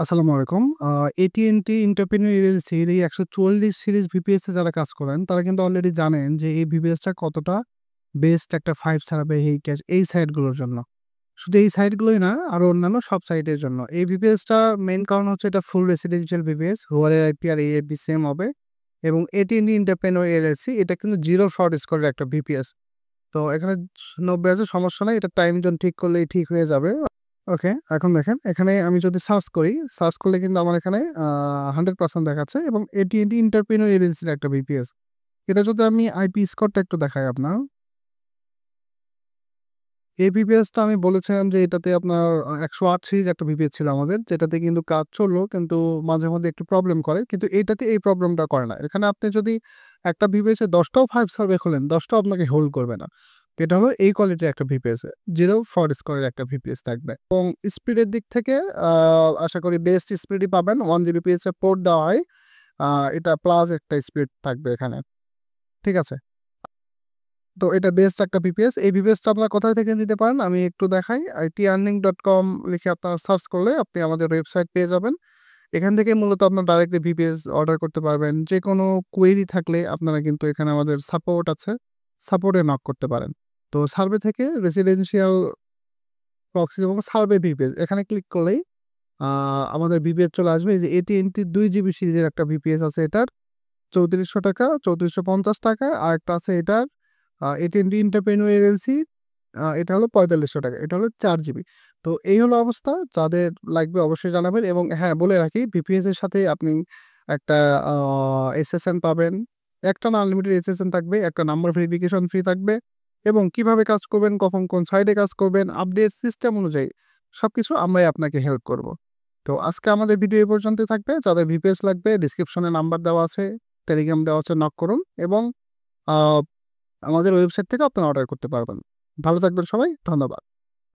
আসসালামু আলাইকুম। AT&T entrepreneur এলএলসির এই ১৪০ সিরিজ ভিপিএস এ যারা কাজ করেন, তারা কিন্তু অলরেডি জানেন যে এই ভিপিএসটা কতটা বেস্ট একটা 5 স্টার বা এই ক্যাশ এই সাইটগুলোর জন্য। শুধু এই সাইটগুলোই না, আরো অন্যান্য সব সাইটের জন্য। এই ভিপিএসটা মেইন কারণ হচ্ছে এটা ফুল রেসিডেন্সিয়াল ভিপিএস, হুয়ারের আইপি আর এএপি সেম হবে এবং AT&T এন্টারপ্রেনিউর এলএলসি এটা কিন্তু জিরো ফ্রড স্কোরের একটা ভিপিএস। তো এখানে ৯০ আছে, সমস্যা নাই। এটা টাইম জোন ঠিক করলেই ঠিক হয়ে যাবে। ওকে, এখন দেখেন এখানে আমি যদি সার্চ করি, সার্চ করলে কিন্তু আমার এখানে 100% দেখাচ্ছে এবং AT&T এন্টারপ্রেনিউর এজেন্সির একটা ভিপিএস। এটা যদি আমি আইপি স্কোরটা একটু দেখাই আপনার। এই ভিপিএসটা আমি বলেছিলাম যে এটাতে আপনার ১০৮ সিরিজ একটা ভিপিএস ছিল আমাদের, যেটাতে কিন্তু কাজ চললো কিন্তু মাঝে মধ্যে একটু প্রবলেম করে। কিন্তু এইটাতে এই প্রবলেমটা করে না। এখানে আপনি যদি একটা ভিপিএসে ১০ টাও 5 সার্ভে খোলেন, ১০ টাও আপনাকে হোল্ড করবে না। এটা হলো এই কোয়ালিটির একটা ভিপিএস এ। জিরো ফরওয়ার্ড স্কোরের একটা ভিপিএস থাকবে। এবং স্পিডের দিক থেকে আশা করি বেস্ট স্পিডই পাবেন। 1 জিবিপিএস এ পোর্ট দেওয়া হয়। এটা প্লাস একটা স্পিড থাকবে এখানে। ঠিক আছে? তো এটা বেস্ট একটা ভিপিএস। এই ভিপিএসটা আপনারা কোথায় থেকে নিতে পারেন আমি একটু দেখাই। itearning.com লিখে আপনারা সার্চ করলে আপনি আমাদের ওয়েবসাইট পেয়ে যাবেন। এখান থেকে মূলত আপনার ডাইরেক্টলি ভিপিএস অর্ডার করতে পারবেন। যেকোনো কোয়েরি থাকলে আপনারা কিন্তু এখানে আমাদের সাপোর্ট আছে। সাপোর্টে নক করতে পারেন। তো সার্ভে থেকে রেসিডেন্সিয়াল প্রক্সি এবং সার্ভে ভিপিএস এখানে ক্লিক করলেই আ আমাদের ভিপিএস চলে আসবে। এই যে AT&T ২ জিবি সিরিজের একটা ভিপিএস আছে এটার ৳৩৪০০, ৳৩৪৫০। আরেকটা আছে এটার AT&T এন্টারপ্রেনিউর এলএলসি, এটা হলো ৳৪৫০০। এটা হলো ৪ জিবি। তো এই হলো অবস্থা। যাদের লাগবে অবশ্যই জানাবেন এবং হ্যাঁ, বলে রাখি ভিপিএস এর সাথে আপনি একটা আ এসএসএন পাবেন। একটা না আনলিমিটেড এসএসএন থাকবে, একটা নাম্বার ভেরিফিকেশন ফ্রি থাকবে এবং কিভাবে কাজ করবেন, কখন কোন সাইটে কাজ করবেন, আপডেট সিস্টেম অনুযায়ী সবকিছু আমরাই আপনাকে হেল্প করব। তো আজকে আমাদের ভিডিও এই পর্যন্তই থাকবে। যাদের ভিপিএস লাগবে ডেসক্রিপশনে নাম্বার দেওয়া আছে, টেলিগ্রাম দেওয়া আছে, নক করুন এবং আ আমাদের ওয়েবসাইট থেকে আপনারা অর্ডার করতে পারবেন। ভালো থাকবেন সবাই। ধন্যবাদ।